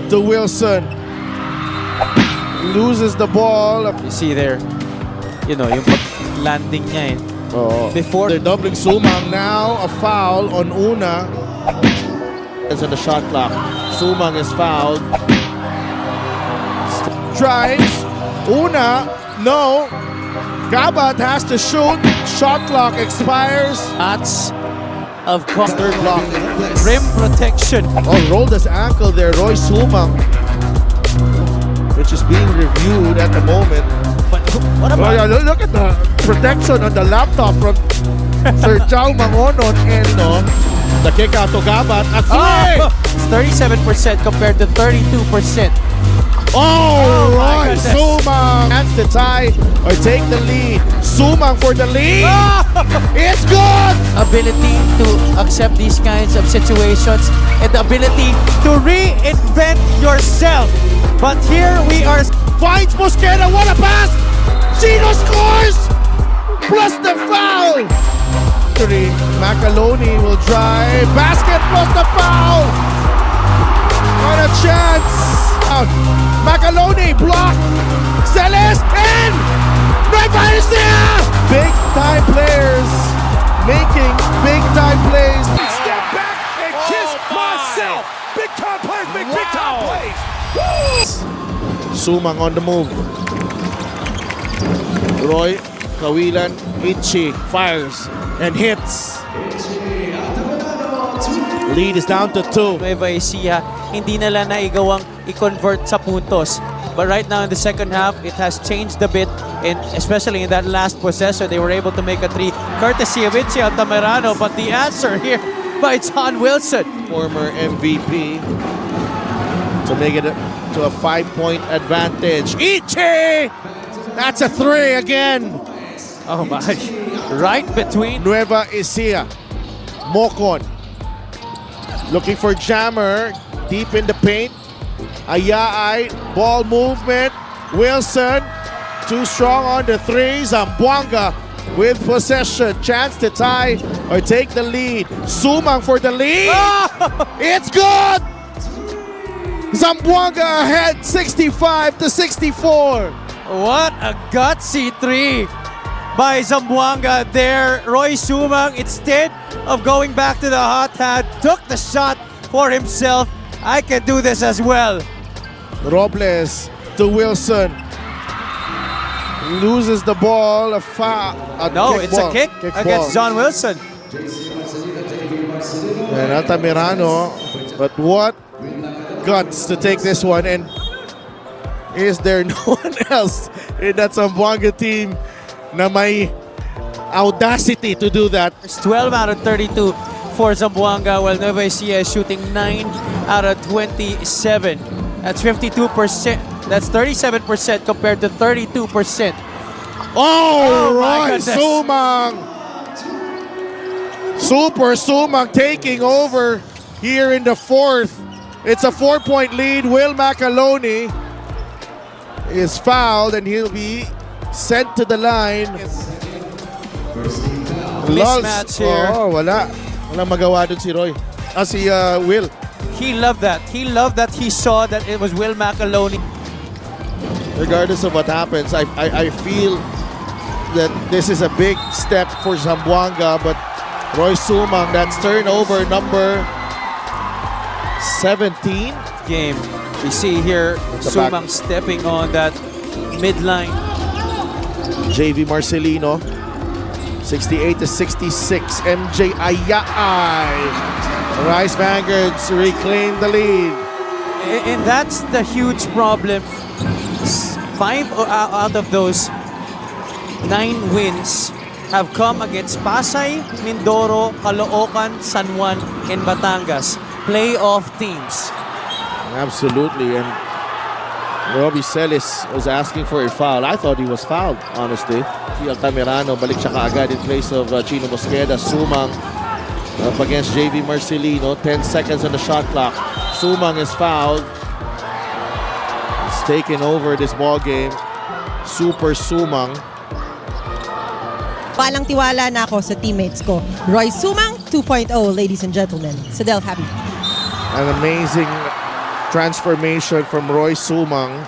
to Wilson. Loses the ball. You see there, you know, yung landing niya eh. Before They're doubling Sumang. Now a foul on Una. It's on the shot clock. Sumang is fouled. Drives. Una. No. Gabat has to shoot. Shot clock expires. lots of Third block. rim protection. Oh, rolled his ankle there. Roy Sumang, which is being reviewed at the moment. But what Oh, about yeah, look at the protection on the laptop from Sir Chow Mangonon, and the kick out to Gabat. A three! It's 37% compared to 32%. Oh, my Roy goodness. Sumang has to tie or take the lead. Sumang for the lead. It's good! Ability to accept these kinds of situations and the ability to reinvent yourself. But here we are. Finds Mosqueda. What a pass! Chino scores! Plus the foul! Macaloni will drive. Basket plus the foul! What a chance! Macaloni blocked. Celes in! Nueva Ecija! Big time players making big time plays. Step back and kiss myself. Big time plays, big time plays. Sumang on the move. Roy, Kawilan, Itchy fires and hits. Lead is down to 2. Nueva Ecija, hindi nila naigawang i-convert sa puntos. But right now in the second half, it has changed a bit, and especially in that last possession, they were able to make a 3 courtesy of Itchy Altamirano. But the answer here by John Wilson. Former MVP to make it to a 5-point advantage. Itchy! That's a 3 again. Oh my. Right between. Nueva Ecija. Mocon. Looking for Jammer. Deep in the paint. Ayaay. Ball movement. Wilson. Too strong on the 3. Zamboanga with possession. Chance to tie or take the lead. Sumang for the lead. It's good! Zamboanga ahead 65-64. What a gutsy 3 by Zamboanga there. Roy Sumang, instead of going back to the hot hand, took the shot for himself. I can do this as well. Robles to Wilson. Loses the ball. A foul. No, it's a kick against John Wilson. And Altamirano. But what guts to take this one. And is there no one else in that Zamboanga team na may audacity to do that? It's 12 out of 32 for Zamboanga, while Nueva Ecija is shooting 9 out of 27. That's 52%. That's 37% compared to 32%. Oh, my Roy goodness. Sumang! Super Sumang taking over here in the 4th. It's a 4-point lead. Will Macaloni is fouled and he'll be sent to the line. Mismatch here. Oh, wala. Wala magawa dun si Roy. Si Will. He loved that. He loved that he saw that it was Will Macaloni. Regardless of what happens, I feel that this is a big step for Zamboanga, but Roy Sumang, that's turnover number 17. Game. We see here Sumang stepping on that midline. JV Marcelino, 68-66. MJ Ayaay. Rice Vanguards reclaim the lead. And that's the huge problem. 5 out of those 9 wins have come against Pasay, Mindoro, Caloocan, San Juan, and Batangas. Playoff teams. Absolutely, and Robbie Celis was asking for a foul. I thought he was fouled, honestly. Altamirano, balik siya kaagad in place of Chino Mosqueda. Sumang up against JV Marcelino. 10 seconds on the shot clock. Sumang is fouled. He's taken over this ball game. Super Sumang. Palang tiwala na ako sa teammates ko. Roy Sumang 2.0, ladies and gentlemen. Sadel Happy. An amazing transformation from Roy Sumang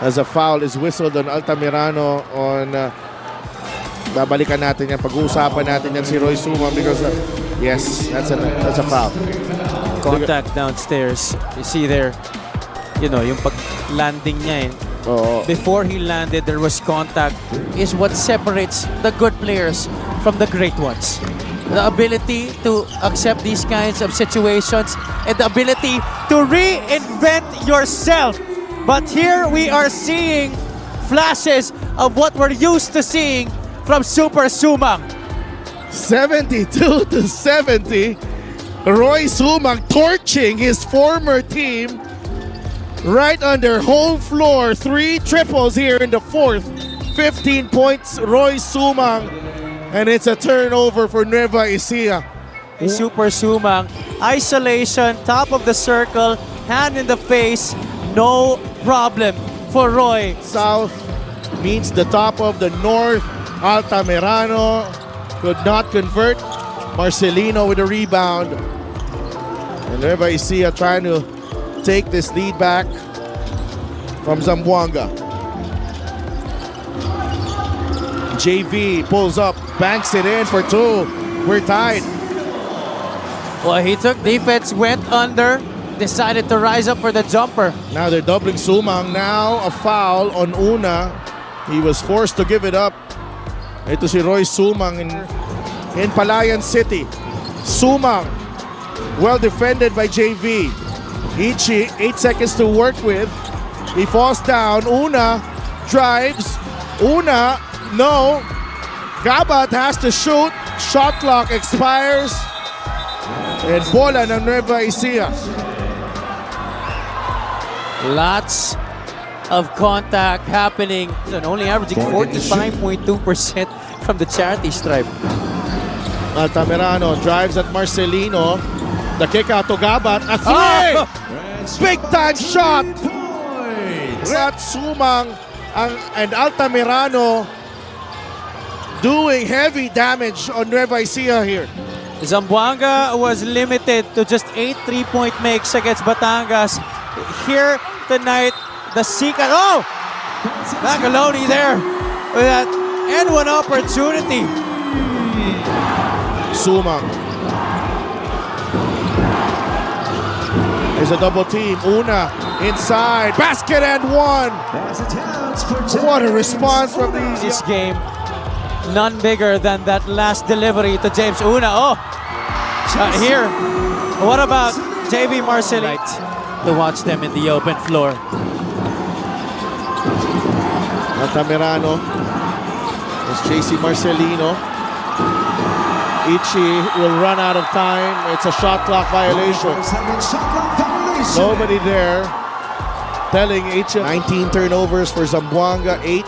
as a foul is whistled on Altamirano on babalikan natin yan, pag-uusapan natin yan si Roy Sumang because yes, that's a foul. Contact downstairs. You see there, yung pag-landing niya Oo. Before he landed, there was contact. Is what separates the good players from the great ones. The ability to accept these kinds of situations and the ability to reinvent yourself. But here we are seeing flashes of what we're used to seeing from Super Sumang. 72-70. Roy Sumang torching his former team right under home floor. 3 triples here in the fourth. 15 points, Roy Sumang. And it's a turnover for Nueva Ecija. Super Sumang, isolation, top of the circle, hand in the face, no problem for Roy. South meets the top of the north. Altamirano could not convert. Marcelino with a rebound. And Nueva Ecija trying to take this lead back from Zamboanga. JV pulls up, banks it in for 2. We're tied. Well, he took defense, went under, decided to rise up for the jumper. Now they're doubling Sumang. Now a foul on Una. He was forced to give it up. Ito si Roy Sumang in Palayan City. Sumang, well defended by JV. Ichi, 8 seconds to work with. He falls down. Una drives. Una, no. Gabat has to shoot. Shot clock expires. And bola ng Nueva Ecija. Lots of contact happening and only averaging 45.2% from the charity stripe. Altamirano drives at Marcelino. The kick out to Gabat. A 3! Big time shot! Rat Sumang and Altamirano doing heavy damage on Nueva Ecija here. Zamboanga was limited to just 8 3-point makes against Batangas. Here tonight, the Sikat. Oh! Magaloni there with that N1 opportunity. Sumang. There's a double team. Una inside. Basket and 1. What a response from these. This game, none bigger than that last delivery to James Una. Oh! Here, what about JV Marcelino? To watch them in the open floor. Altamirano. It's JC Marcelino. Ichi will run out of time. It's a shot clock violation. Nobody there telling Ichi. 19 turnovers for Zamboanga. 8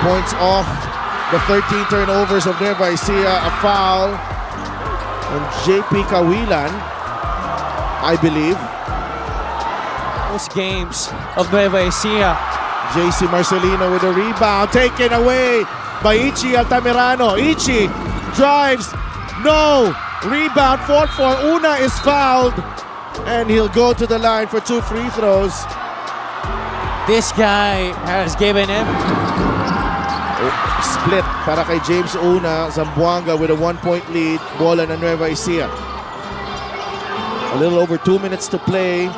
points off the 13 turnovers of Nueva Ecija. A foul on JP Kawilan, I believe. Most games of Nueva Ecija. JC Marcelino with a rebound, taken away by Ichi Altamirano. Ichi drives, no, rebound fought for. Una is fouled, and he'll go to the line for 2 free throws. This guy has given him. Split para kay James Una. Zamboanga with a 1-point lead. Bola na Nueva Ecija. A little over 2 minutes to play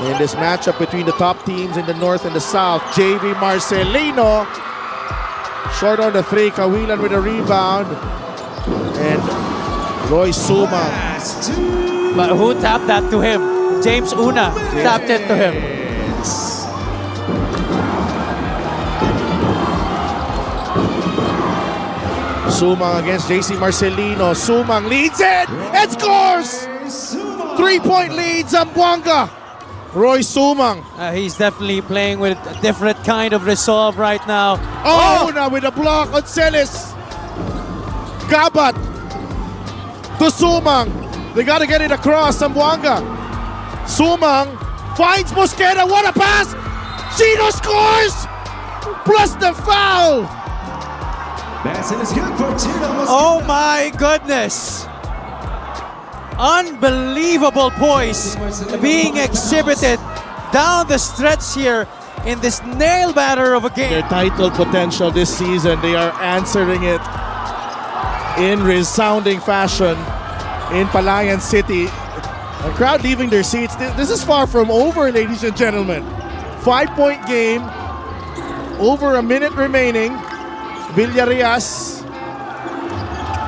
in this matchup between the top teams in the north and the south. JV Marcelino short on the 3. Kawilan with a rebound. And Roy Sumang. But who tapped that to him? James Una tapped it to him. Sumang against JC Marcelino. Sumang leads it and scores! 3-point lead, Zamboanga. Roy Sumang. He's definitely playing with a different kind of resolve right now. Oh, Una with a block on Celis. Gabat to Sumang. They got to get it across. Zamboanga. Sumang finds Mosqueda. What a pass! Chino scores! Plus the foul! Oh my goodness! Unbelievable poise being exhibited down the stretch here in this nail batter of a game. Their title potential this season, they are answering it in resounding fashion in Palayan City. The crowd leaving their seats. This is far from over, ladies and gentlemen. 5-point game, over a minute remaining. Villarias,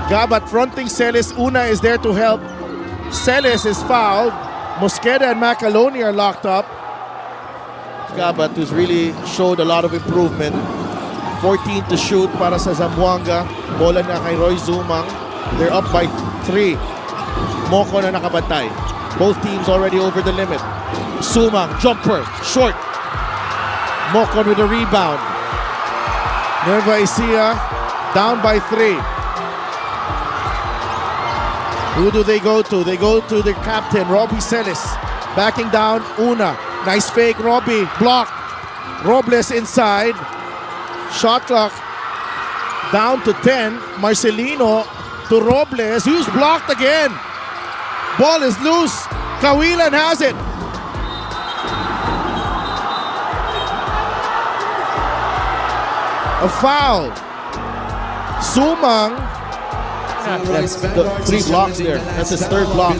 Gabat fronting Celis. Una is there to help. Celis is fouled. Mosqueda and Macaloni are locked up. Gabat, who's really showed a lot of improvement. 14 to shoot para sa Zamboanga. Bola na kay Roy Zumang. They're up by 3. Moko na nakabantay. Both teams already over the limit. Sumang, jumper, short. Moko with a rebound. Nueva Ecija down by 3. Who do they go to? They go to the captain, Robbie Celis. Backing down, Una. Nice fake, Robbie. Block. Robles inside. Shot clock down to 10. Marcelino to Robles, who's blocked again. Ball is loose. Kawilan has it. A foul. Sumang. That's the 3 blocks there. That's his 3rd block.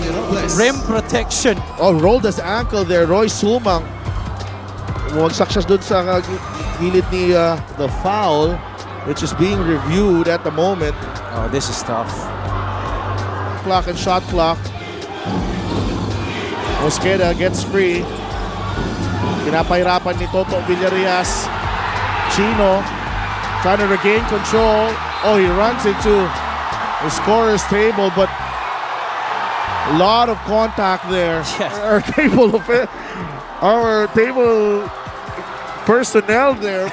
Rim protection. Oh, rolled his ankle there. Roy Sumang. Wagsak siya dun sa gilid ni the foul, which is being reviewed at the moment. Oh, this is tough. Clock and shot clock. Mosqueda gets free. Pinapahirapan ni Toto Villarias. Chino trying to regain control. Oh, he runs into the scorer's table, but a lot of contact there. Yes. Our table personnel there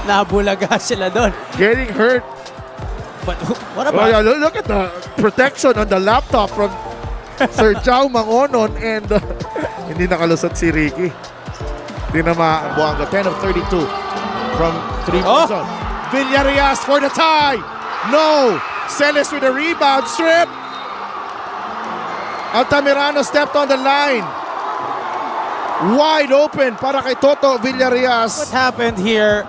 Nabulaga sila doon. getting hurt. But what Oh, about yeah, look at the protection on the laptop from Sir Chow Mangonon, and hindi nakalusot si Ricky. Hindi na Buanga. 10 of 32 from 3-point zone. Villarias for the tie. No. Celis with a rebound. Strip. Altamirano stepped on the line. Wide open para kay Toto Villarias. what happened here?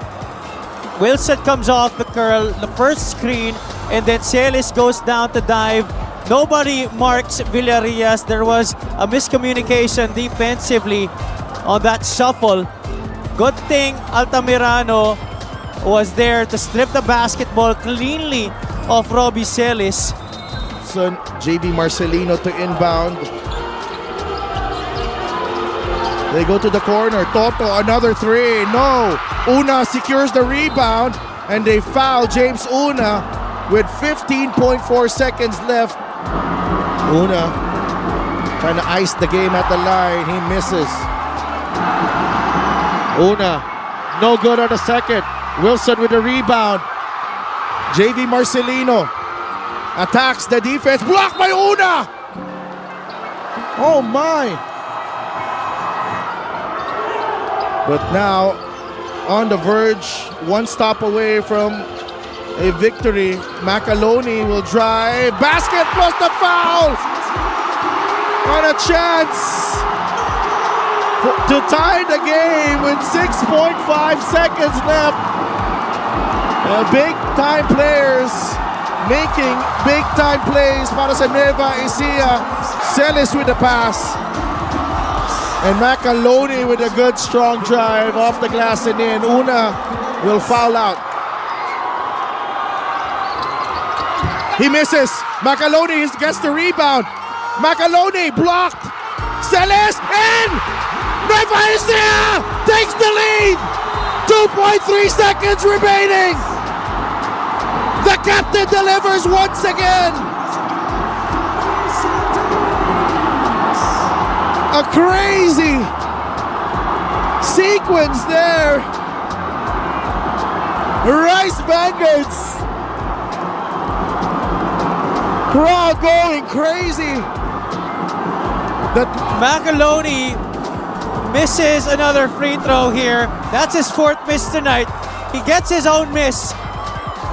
Wilson comes off the curl, the first screen, and then Celis goes down to dive. Nobody marks Villarias. There was a miscommunication defensively on that shuffle. Good thing Altamirano was there to strip the basketball cleanly off Robbie Celis. So JV Marcelino to inbound. They go to the corner. Toto, another 3. No. Una secures the rebound, and they foul James Una with 15.4 seconds left. Una trying to ice the game at the line. He misses. Una, no good on the second. Wilson with the rebound. JV Marcelino attacks the defense. Blocked by Una. Oh my. But now on the verge, one stop away from a victory. Macaloni will drive. Basket plus the foul. On a chance to tie the game with 6.5 seconds left. Big time players making big time plays para sa Nueva Ecija. Celis with the pass. And Macaloni with a good strong drive off the glass and in. Una will foul out. He misses. Macaloni gets the rebound. Macaloni blocked. Celis in! Nueva Ecija takes the lead! 2.3 seconds remaining! The captain delivers once again! A crazy sequence there. Rice Vanguards. Crowd going crazy. Macaloni misses another free throw here. That's his 4th miss tonight. He gets his own miss.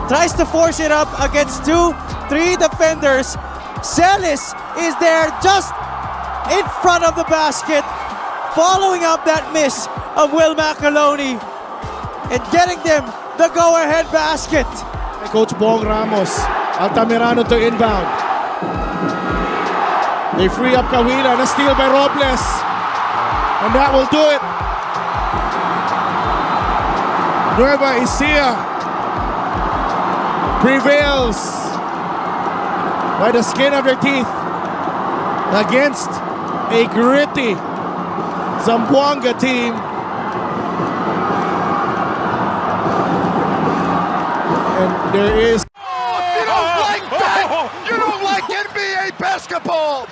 Tries to force it up against 2-3 defenders. Celis is there just in front of the basket, following up that miss of Will Macaloni and getting them the go-ahead basket. Coach Bong Ramos, Altamirano to inbound. They free up Kawila, a steal by Robles. And that will do it. Nueva Ecija prevails by the skin of their teeth against a gritty Zamboanga team. And there is You don't like that! You don't like NBA basketball!